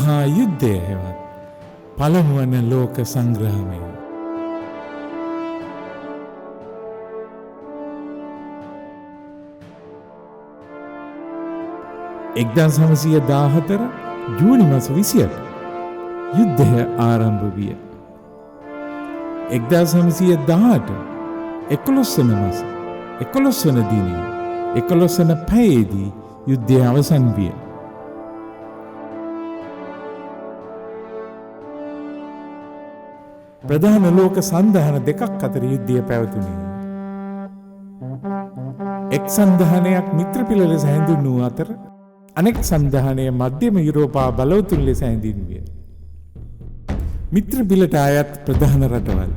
මහා යුද්ධය හෙවත් පළමුවන ලෝක සංග්‍රහමය. 1914 ජූනි මාස 28 යුද්ධය ආරම්භ විය. 1918 11 වන මාස 11 වන දිනේ 11 වන පැයේදී යුද්ධය අවසන් විය. ප්‍රධාන ලෝක සන්ධාන දෙකක් අතර යුද්ධය පැවතුණේ. එක් සන්ධානයක් මිත්‍රපිල ලෙස හැඳින්වූ අතර අනෙක් සන්ධානය මධ්‍යම යුරෝපා බලවතුන් ලෙස හැඳින්විය. මිත්‍රපිලට අයත් ප්‍රධාන රටවල්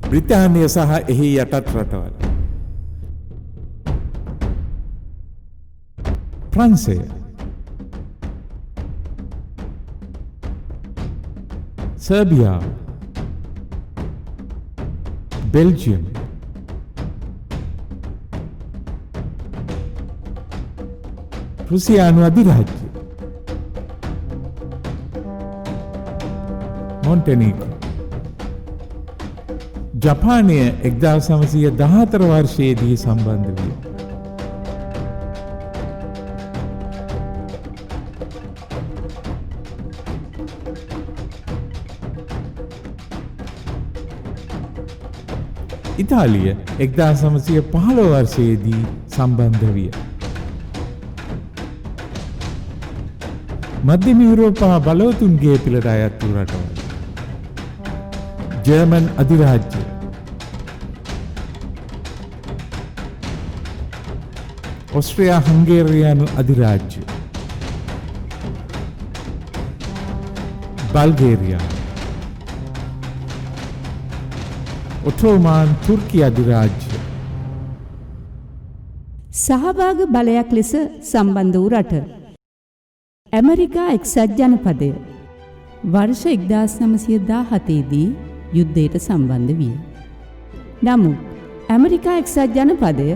බ්‍රිතාන්‍ය සහ එහි යටත් රටවල්. ප්‍රංසය, සර්බියාව, බෙල්ජියම්, රුසියානු අධිරාජ්‍ය, මොන්ටෙනීග්‍රෝ. ජපානය 1914 වර්ෂයේදී සම්බන්ධ විය. ඉතාලිය 1915 වර්ෂයේදී සම්බන්ධ විය. මධ්‍යම යුරෝපා බලවතුන්ගේ පිළට අයත් වූ රටවල්. ජර්මන් අධිරාජ්‍ය, ඔස්ට්‍රියා හංගේරියානු අධිරාජ්‍ය, බල්ගේරියා, ඔටෝමාන් තුර්කි අධිරාජ්‍ය. සහභාග බලයක් ලෙස සම්බන්ධ වූ රට ඇමරිකා එක්සත් ජනපදය වර්ෂ 1917 දී යුද්ධයට සම්බන්ධ විය. නමුත් ඇමරිකා එක්සත් ජනපදය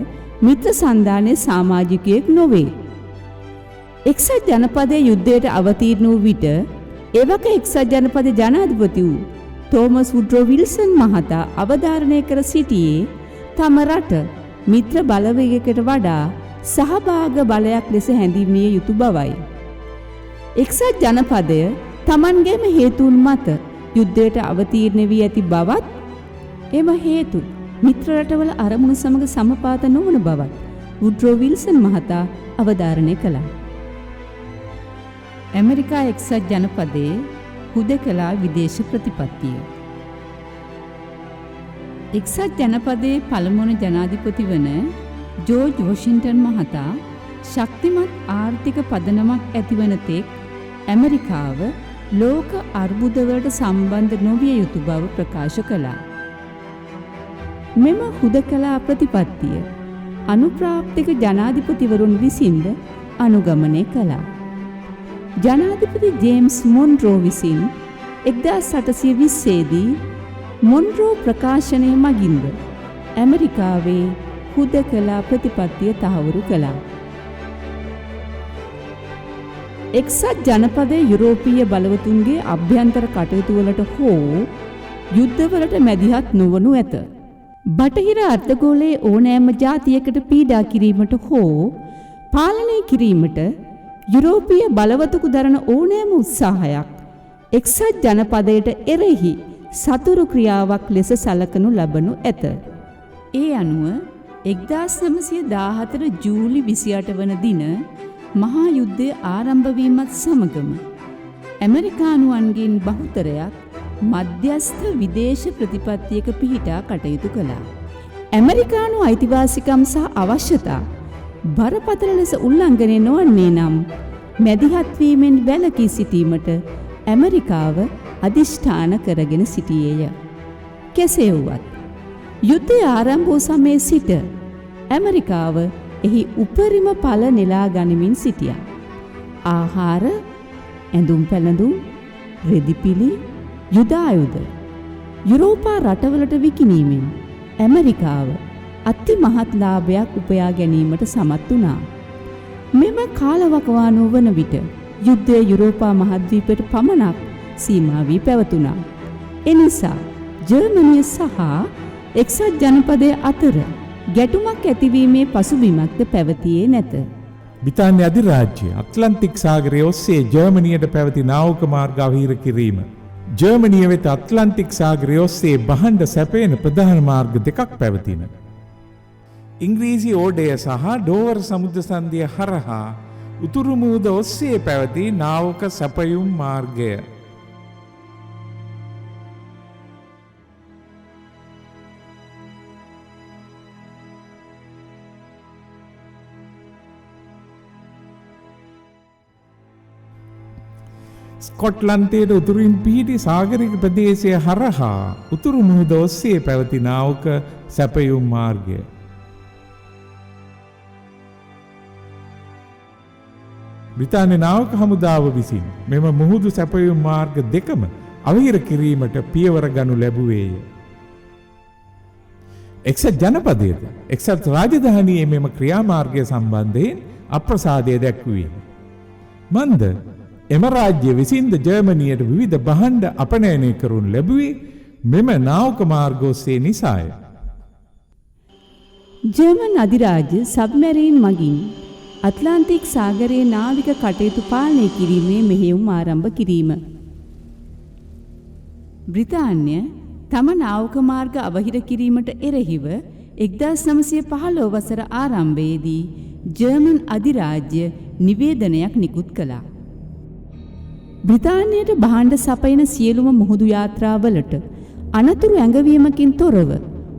මිත්‍ර සන්ධානයේ සමාජිකයෙක් නොවේ. එක්සත් ජනපදයේ යුද්ධයට අවතීර්ණ වූ විට එවක එක්සත් ජනපද ජනාධිපති වූ තෝමස් වුඩ්‍රෝ විල්සන් මහතා අවධාරණය කර සිටියේ තම රට මිත්‍ර බලවේගයකට වඩා සහභාග බලයක් ලෙස හැඳින්විය යුතු බවයි. එක්සත් ජනපදය තමන්ගේම හේතුන් මත යුද්ධයට අවතීර්ණ වී ඇති බවත් එම හේතු මිත්‍ර රටවල අරමුණු සමග සමපාත නොවන බවත් වුඩ්‍රෝ විල්සන් මහතා අවධාරණය කළා. ඇමරිකා එක්සත් ජනපදයේ හුදකලා විදේශ ප්‍රතිපත්තිය. එක්සත් ජනපදයේ පළමුවන ජනාධිපති වන ජෝර්ජ් වොෂින්ටන් මහතා ශක්තිමත් ආර්ථික පදනමක් ඇතිවන තෙක් ඇමරිකාව ලෝක අර්බුදවලට සම්බන්ධ නොවිය යුතු බව ප්‍රකාශ කළා. මෙම හුදකලා ප්‍රතිපත්තිය අනුප්‍රාප්තික ජනාධිපතිවරුන් විසින්ද අනුගමනය කළා. ජනාධිපති ජේම්ස් මොන්රෝ විසින් 1820 දී මොන්රෝ ප්‍රකාශනය මගින්ද ඇමරිකාවේ හුදකලා ප්‍රතිපත්තිය තහවුරු කළා. එක්සත් ජනපදයේ යුරෝපීය බලවතුන්ගේ අභ්‍යන්තර කටයුතු වලට හෝ යුද්ධවලට මැදිහත් නොවනු ඇත. බටහිර අර්ධගෝලයේ ඕනෑම ජාතියකට පීඩා කිරීමට හෝ පාලනය කිරීමට යුරෝපීය බලවතෙකු දරන ඕනෑම උත්සාහයක් එක්සත් ජනපදයට එරෙහි සතුරු ක්‍රියාවක් ලෙස සලකනු ලබනු ඇත. ඒ අනුව 1914 ජූලි 28 වන දින මහා යුද්ධය ආරම්භ වීමත් සමගම ඇමරිකානුවන්ගෙන් බහුතරයක් මධ්‍යස්ථ විදේශ ප්‍රතිපත්තියක පිහිටා කටයුතු කළා. ඇමරිකානු අයිතිවාසිකම් සහ අවශ්‍යතා බරපතල ලෙස උල්ලංඝනය නොවන්නේ නම් මැදිහත් වීමෙන් වැළකී සිටීමට ඇමරිකාව අධිෂ්ඨාන කරගෙන සිටියේය. කෙසේ වුවත් යුද්ධය ආරම්භ වූ සමයේ සිට ඇමරිකාව එහි උපරිම ඵල නෙලා ගනිමින් සිටියා. ආහාර, ඇඳුම් පැළඳුම්, රෙදිපිලි, යුද ආයුධ යුරෝපා රටවලට විකිණීමෙන් ඇමරිකාව අති මහත් ලාභයක් උපයා ගැනීමට සමත් වුණා. මෙම කාලවකවානුව වන විට යුද්ධය යුරෝපා මහද්වීපයට පමණක් සීමා වී පැවතුණා. එනිසා ජර්මනිය සහ එක්සත් ජනපදය අතර ගැටුමක් ඇතිවීමේ පසුබිමක්ද පැවතියේ නැත. බ්‍රිතාන්‍ය අධිරාජ්‍ය ඇට්ලන්ටික් සාගරය ඔස්සේ ජර්මනියට පැවති නාවක මාර්ග අවහිර කිරීම. ජර්මනිය වෙත ඇට්ලන්ටික් සාගරය ඔස්සේ භාණ්ඩ සැපයන ප්‍රධාන මාර්ග දෙකක් පැවතින. ඉංග්‍රීසි ඕඩය සහ ඩෝවර් සමුද්‍ර සංධිය හරහා උතුරු මුහුද ඔස්සේ පැවති නාවක සැපයුම් මාර්ගය. ස්කොට්ලන්තයේ උතුරින් පිහිටි සාගරික ප්‍රදේශය හරහා උතුරු මුහුද ඔස්සේ පැවති නාවක සැපයුම් මාර්ගය. බ්‍රිතාන්‍ය නාවක හමුදාව විසින් මෙම මුහුදු සැපයුම් මාර්ග දෙකම අවහිර කිරීමට පියවර ගනු ලැබුවේය. එක්සත් ජනපදයේද එක්සත් රාජධානියේ මෙම ක්‍රියාමාර්ගය සම්බන්ධයෙන් අප්‍රසාදය දැක්වුවේ. මන්ද එම රාජ්‍ය විසින්ද ජර්මනියට විවිධ භාණ්ඩ අපනයනය කරනු ලැබුවේ මෙම නාවක මාර්ග ඔස්සේ නිසාය. ජර්මන් අධිරාජ්‍ය සබ්මැරීන් මගින් ඇට්ලාන්ටික් සාගරයේ නාවික කටයුතු පාලනය කිරීමේ මෙහෙයුම් ආරම්භ කිරීම. බ්‍රිතාන්‍ය තම නාවක මාර්ග අවහිර කිරීමට එරෙහිව 1915 වසර ආරම්භයේදී ජර්මන් අධිරාජ්‍ය නිවේදනයක් නිකුත් කළා. බ්‍රිතාන්‍යයට භාණ්ඩ සපයන සියලුම මුහුදු යාත්‍රාවලට අනතුරු ඇඟවීමකින් තොරව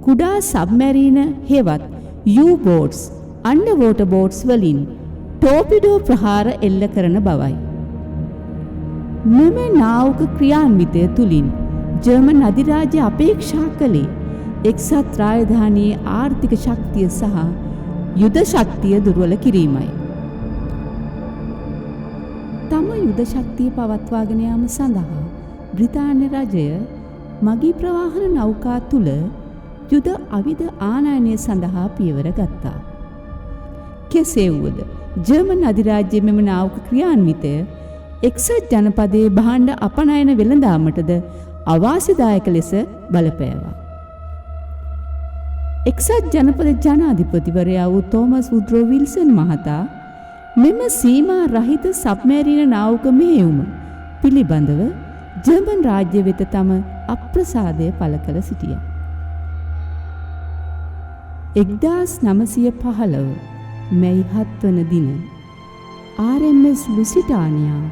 කුඩා සබ්මැරීන හෙවත් යූ-බෝට්ස් අන්ඩර්වෝටර් බෝට්ස් වලින් ටෝපිඩෝ ප්‍රහාර එල්ල කරන බවයි. මෙම නාවක ක්‍රියාන්විතය තුළින් ජර්මන් අධිරාජ්‍ය අපේක්ෂා කළේ එක්සත් රාජධානියේ ආර්ථික ශක්තිය සහ යුද ශක්තිය දුර්වල කිරීමයි. තම යුද ශක්තිය පවත්වාගෙන යාම සඳහා බ්‍රිතාන්‍ය රජය මගී ප්‍රවාහන නෞකා තුළ යුද අවිධ ආනයනය සඳහා පියවර ගත්තා. කෙසේ වුවද ජර්මන් අධිරාජ්‍යයේ මෙම නාවක ක්‍රියාන්විතය එක්සත් ජනපදයේ භාණ්ඩ අපනයන වෙළඳාමටද අවාසිදායක ලෙස බලපෑවා. එක්සත් ජනපද ජනාධිපතිවරයා වූ තෝමස් වුඩ්‍රෝ විල්සන් මහතා මෙම සීමා රහිත සබ්මැරීන නාවක මෙහෙයුම පිළිබඳව ජර්මන් රාජ්‍ය වෙත තම අප්‍රසාදය පළ කර සිටියා. 1915 මැයි 7 වන දින RMS Lusitania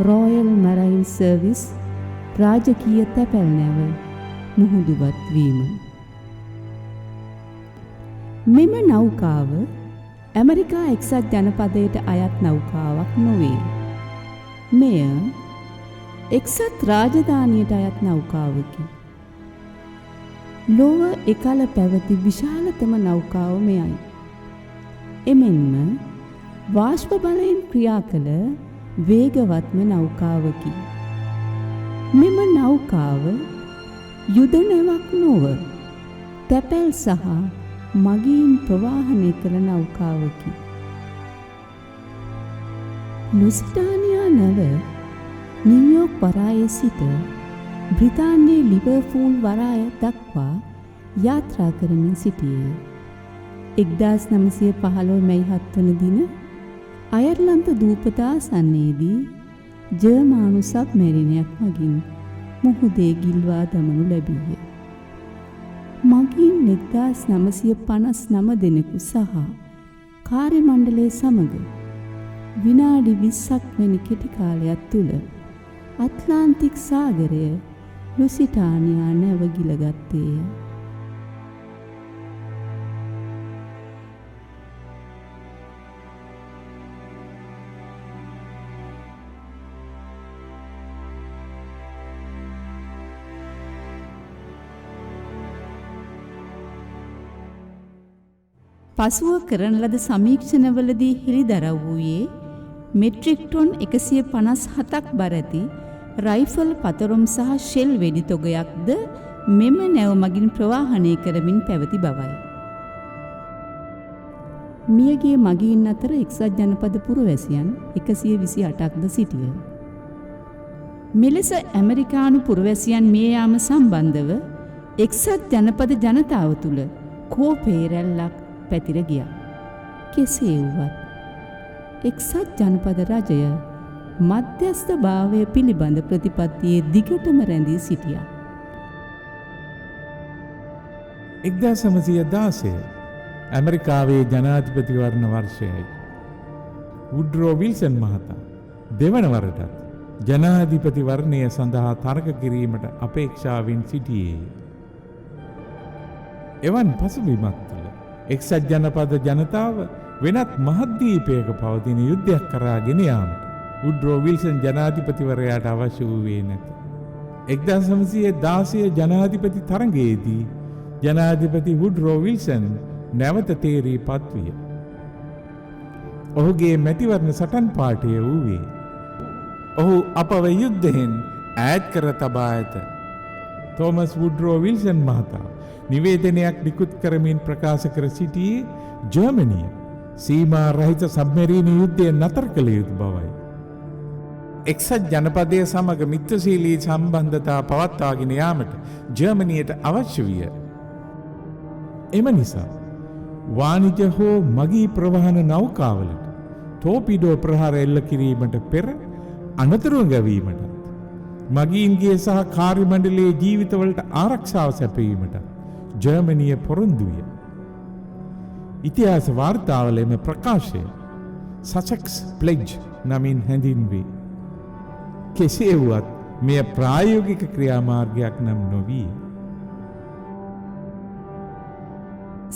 royal marine service රාජකීය තැපැල් නැව මුහුදුවත් වීම. මෙම නෞකාව ඇමරිකා එක්සත් ජනපදයට අයත් නෞකාවක් නොවේ. මෙය එක්සත් රාජධානියට අයත් නෞකාවකි. ලොව එකල පැවති විශාලතම නෞකාව මෙයයි. එමෙන්ම වාෂ්ප බලයෙන් ක්‍රියා කළ වේගවත්ම නෞකාවකි. මෙම නෞකාව යුද නැවක් නොව තැපැල් සහ මගීන් ප්‍රවාහනය කළ නෞකාවකි. ලුසිටානියා නැව නිව්යෝක් වරායේ සිට බ්‍රිතාන්‍යයේ ලිවර්පූල් වරාය දක්වා යාත්‍රා කරමින් සිටියේ. 1915 මැයි 7 වන දින අයර්ලන්ත දූපත ආසන්නයේදී ජර්මානු සබ්මැරිනයක් මගින් මුහුදේ ගිල්වා දමනු ලැබීය. මගින් 1959 දෙනෙකු සහ කාර්ය මණ්ඩලය සමග විනාඩි 20ක් වැනි කෙටි කාලයක් තුළ ඇට්ලාන්ටික් සාගරය ලුසිටානියා නැව ගිලගත්තේය. පසුව කරන ලද සමීක්ෂණවලදී හෙළිදරව් වූයේ මෙට්‍රික් ටොන් 157ක් බර ඇති රයිෆල් පතරුම් සහ ෂෙල් වෙඩි තොගයක්ද මෙම නැව මගින් ප්‍රවාහනය කරමින් පැවති බවයි. මියගිය මගීන් අතර එක්සත් ජනපද පුරවැසියන් 128ක්ද සිටිය. මෙලෙස ඇමරිකානු පුරවැසියන් මිය යාම සම්බන්ධව එක්සත් ජනපද ජනතාව තුළ කෝපයේ රැල්ලක් පැතිර ගියා. කෙසේ වුවත් එක්සත් ජනපද රජය මධ්‍යස්ථ භාවය පිළිබඳ ප්‍රතිපත්තියේ දිගටම රැඳී සිටියා. 1916 ඇමරිකාවේ ජනාධිපතිවරණ වර්ෂයයි. වුඩ්රෝ විල්සන් මහතා දෙවන වරටත් ජනාධිපතිවරණය සඳහා තරග කිරීමට අපේක්ෂාවෙන් සිටියේ. එවන් පසුබිමක් තුළ එක්සත් ජනපද ජනතාව වෙනත් මහද්වීපයක පවතින යුද්ධයක් කරා ගෙන යාමට වුඩ්රෝ විල්සන් ජනාධිපතිවරයාට අවශ්‍ය වූයේ නැත. 1916 ජනාධිපති තරගයේදී ජනාධිපති වුඩ්රෝ විල්සන් නැවත තේරී පත්විය. ඔහුගේ මැතිවරණ සටන් පාඨය වූවේ ඔහු අපව යුද්ධයෙන් ඈත් කර තබා ඇත. තෝමස් වුඩ්රෝ විල්සන් මහතා නිවේදනයක් නිකුත් කරමින් ප්‍රකාශ කර සිටියේ ජර්මනිය සීමා රහිත සබ්මරීන යුද්ධය නතර කළ යුතු බවයි. එක්සත් ජනපදය සමග මිත්‍රශීලී සම්බන්ධතා පවත්වාගෙන යාමට ජර්මනියට අවශ්‍ය විය. එම නිසා වාණිජ හෝ මගී ප්‍රවාහන නෞකාවලට තෝපිඩෝ ප්‍රහාර එල්ල කිරීමට පෙර අනතුරු ගැවීමට මගීන්ගේ සහ කාර්ය මණ්ඩලයේ ජීවිතවලට ආරක්ෂාව සැපයීමට ජර්මනිය පොරොන්දු විය. ඉතිහාස වාර්තාවල එම ප්‍රකාශය සසෙක්ස් ප්ලෙජ් නමින් හැඳින්වේ. කෙසේ වුවත් මෙය ප්‍රායෝගික ක්‍රියාමාර්ගයක් නම් නොවී.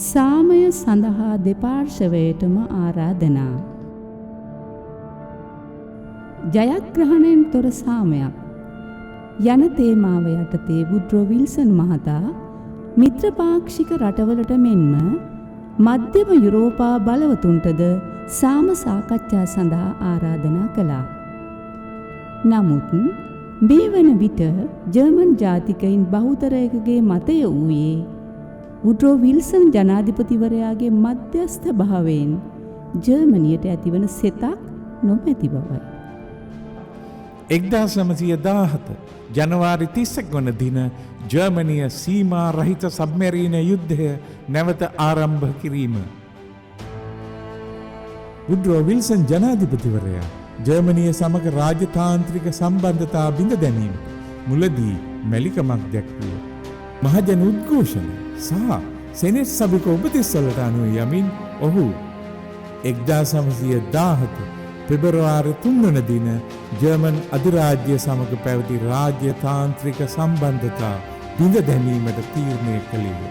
සාමය සඳහා දෙපාර්ශවයටම ආරාධනා. ජයග්‍රහණයෙන් තොර සාමයක් යන තේමාව යටතේ වුඩ්රෝ විල්සන් මහතා මිත්‍රපාක්ෂික රටවලට මෙන්ම මධ්‍යම යුරෝපා බලවතුන්ටද සාම සාකච්ඡා සඳහා ආරාධනා කළා. නමුත් මේ වන විට ජර්මන් ජාතිකයින් බහුතරයකගේ මතය වූයේ වුඩ්රෝ විල්සන් ජනාධිපතිවරයාගේ මධ්‍යස්ථ භාවයෙන් ජර්මනියට ඇතිවන සෙතක් නොමැති බවයි. 1917 ජනවාරි 31 වන දින ජර්මනිය සීමා රහිත සබ්මරීන යුද්ධය නැවත ආරම්භ කිරීම. වුඩ්රෝ විල්සන් ජනාධිපතිවරයා ජර්මනිය සමග රාජතාන්ත්‍රික සම්බන්ධතා බිඳ දැමීම මුලදී මැලිකමක් දැක්විය. මහජන උද්ඝෝෂණ සහ සෙනෙට් සභික උපතිස්වලට අනුව යමින් ඔහු 1917 පෙබරවාරි 3 වන දින ජර්මන් අධිරාජ්‍ය සමග පැවති රාජ්‍යතාන්ත්‍රික සම්බන්ධතා බිඳ දැමීමට තීරණය කළේය.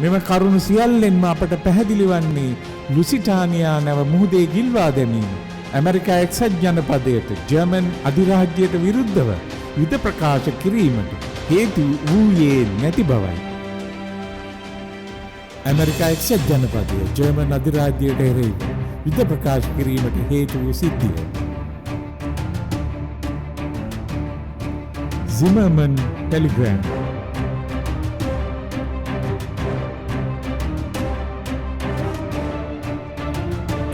මෙම කරුණු සියල්ලෙන්ම අපට පැහැදිලි වන්නේ ලුසිටානියා නැව මුහුදේ ගිල්වා දැමීම ඇමරිකා එක්සත් ජනපදයට ජර්මන් අධිරාජ්‍යයට විරුද්ධව යුද ප්‍රකාශ කිරීමට හේතු වූයේ නැති බවයි. ඇමරිකා එක්සත් ජනපදය ජර්මන් අධිරාජ්‍යයට එරෙහිව යුද ප්‍රකාශ කිරීමට හේතු වූ සිද්ධිය. Zimmermann Telegram.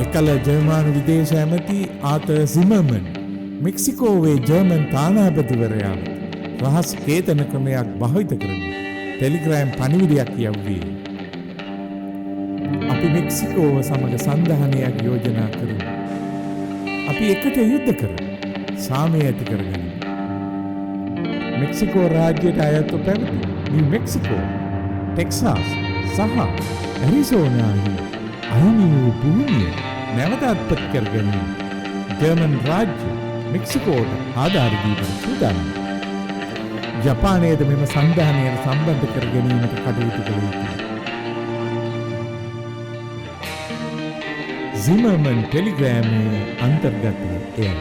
එකල ජර්මානු විදේශ ඇමති ආතර් සිමර්මන් මෙක්සිකෝවේ ජර්මන් තානාපතිවරයා රහස් කේතන ක්‍රමයක් භාවිත කරමින් ටෙලිග්‍රෑම් පණිවිඩයක් යවුවේ. අපි මෙක්සිකෝව සමග සන්ධානයක් යෝජනා කරමු. අපි එකට යුද්ධ කරමු. සාමය ඇති කරගනිමු. මෙක්සිකෝ රාජ්‍යයට අයත්ව පැවති නිව් මෙක්සිකෝ, ටෙක්සාස් සහ ඇරිසෝනාහි අහිමි වූ භූමිය නැවත අත්පත් කර ගැනීම ජර්මන් රාජ්‍ය මෙක්සිකෝට ආධාර දීමට සූදානම්. ජපානයේද මෙම සන්ධානයට සම්බන්ධ කර ගැනීමට කටයුතු කළ යුතුයි. Zimmermann ටෙලිග්‍රෑමයේ අන්තර්ගතය එයයි.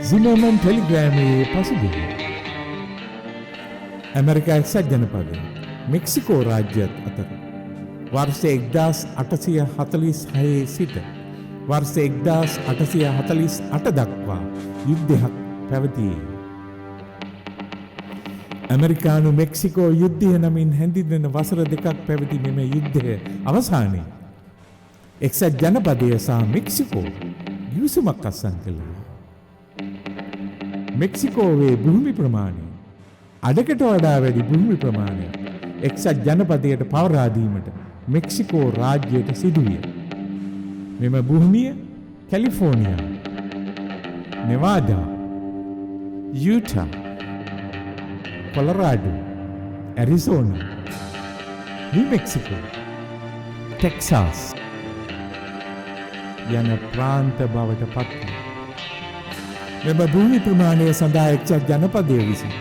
Zimmermann ටෙලිග්‍රෑමයේ පසුබිම ඇමරිකා එක්සත් ජනපදය මෙක්සිකෝ රාජ්‍යත් අතර වර්ෂ 1846 සිට වර්ෂ 1848 දක්වා යුද්ධයක් පැවතියේ. ඇමරිකානු මෙක්සිකෝ යුද්ධය නමින් හැඳින්වෙන වසර දෙකක් පැවති මෙම යුද්ධය අවසානයේ එක්සත් ජනපදය සහ මෙක්සිකෝ ගිවිසුමක් අත්සන් කළේ. මෙක්සිකෝවේ භූමි ප්‍රමාණය අඩකට වඩා වැඩි භූමි ප්‍රමාණයක් එක්සත් ජනපදයට පවරා දීමට මෙක්සිකෝ රාජ්‍යයට සිදුවිය. මෙම භූමිය California, නෙවාඩා, යූටා, කොලරාඩෝ, Arizona, New Mexico, Texas යන ප්‍රාන්ත බවට පත් වුණා. මෙම භූමි ප්‍රමාණය සඳහා එක්සත් ජනපදය විසින්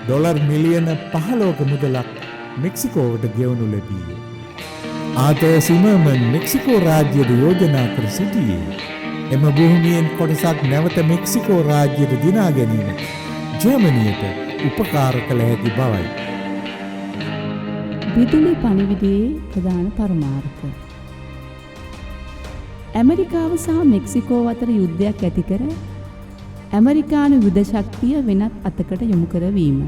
ඩොලර් මිලියන 15ක මුදලක් මෙක්සිකෝවට ගෙවනු ලැබීය. ආතය සිමර්මන් මෙක්සිකෝ රාජ්‍යයට යෝජනා කර සිටියේ එම භූමියෙන් කොටසක් නැවත මෙක්සිකෝ රාජ්‍යයට දිනා ගැනීමට ජර්මනියට උපකාර කළ හැකි බවයි. විදුලි පණිවිඩයේ ප්‍රධාන පරමාර්ථ. ඇමරිකාව සහ මෙක්සිකෝ අතර යුද්ධයක් ඇති කර ඇමරිකානු යුද ශක්තිය වෙනත් අතකට යොමු කරවීම.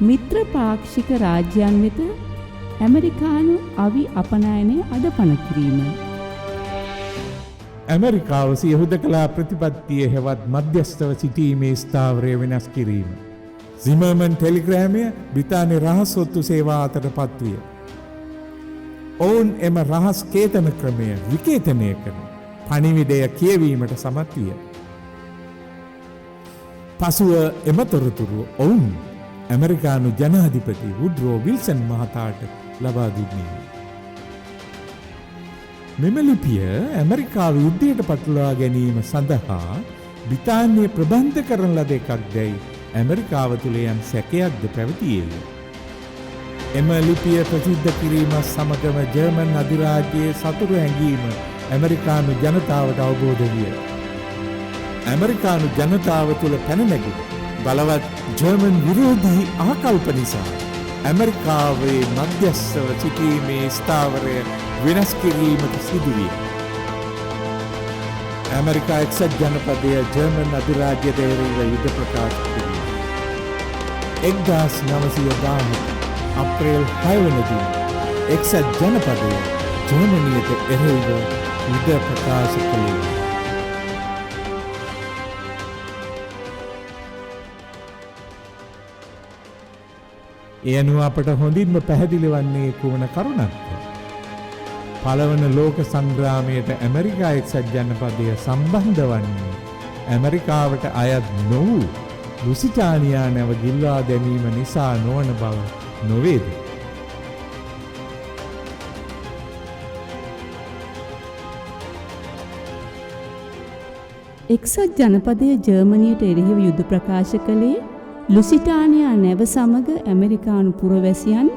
මිත්‍ර පාක්ෂික රාජ්‍යයන් වෙත ඇමරිකානු අවි අපනයනය අඩපණ කිරීම. ඇමරිකාව සිය හුදකලා ප්‍රතිපත්තිය හෙවත් මධ්‍යස්ථව සිටීමේ ස්ථාවරය වෙනස් කිරීම. සිමර්මන් ටෙලිග්‍රෑමය බ්‍රිතාන්‍ය රහස් ඔත්තු සේවා අතට පත්විය. ඔවුන් එම රහස් කේතන ක්‍රමය විකේතනය කර පණිවිඩය කියවීමට සමත් විය. පසුව එම තොරතුරු ඔවුන් ඇමරිකානු ජනාධිපති වුඩ්රෝ විල්සන් මහතාට ලබා දුන්නේ. මෙම ලිපිය ඇමරිකාව යුද්ධයට පටලවා ගැනීම සඳහා බ්‍රිතාන්‍ය ප්‍රබන්ධ කරන ලද එකක් දැයි ඇමරිකාව තුළ යම් සැකයක්ද පැවතියේය. එම ලිපිය ප්‍රසිද්ධ කිරීම සමගම ජර්මන් අධිරාජ්‍යයේ සතුරු හැඟීම ඇමරිකානු ජනතාවට අවබෝධ විය. ඇමරිකානු ජනතාව තුළ පැන නැගුණු බලවත් ජර්මන් විරෝධී ආකල්ප නිසා ඇමරිකාවේ මධ්‍යස්ථව සිටීමේ ස්ථාවරය වෙනස් කිරීමට සිදුවිය. ඇමරිකා එක්සත් ජනපදය ජර්මන් අධිරාජ්‍යයට එරෙහිව යුද ප්‍රකාශ කිරීම. 1910 අප්‍රේල් 6 වන දින එක්සත් ජනපදය ජර්මනියට එරෙහිව යුද ප්‍රකාශ කළේ. ඒ අනුව අපට හොඳින්ම පැහැදිලි වන්නේ කුමන කරුණක්ද? පළවන ලෝක සංග්‍රාමයට ඇමරිකා එක්සත් ජනපදය සම්බන්ධ වන්නේ ඇමරිකාවට අයත් නොවූ ලුසිටානියා නැව ගිල්වා දැමීම නිසා නොවන බව නොවේද? එක්සත් ජනපදය ජර්මනියට එරෙහිව යුද ප්‍රකාශ කළේ ලුසිටානියා නැව සමග ඇමරිකානු පුරවැසියන්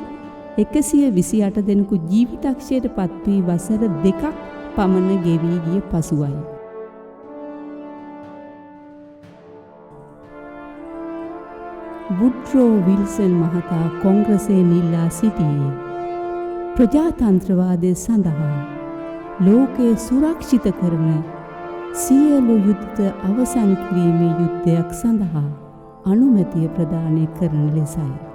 128 දෙනෙකු ජීවිතක්ෂයට පත් වී වසර 2ක් පමණ ගෙවී ගිය පසුවයි. වුඩ්රෝ විල්සන් මහතා කොංග්‍රසයෙන් ඉල්ලා සිටියේ ප්‍රජාතන්ත්‍රවාදය සඳහා ලෝකය සුරක්ෂිත කරන සියලු යුද්ධ අවසන් කිරීමේ යුද්ධයක් සඳහා අනුමැතිය ප්‍රදානය කරන ලෙසයි.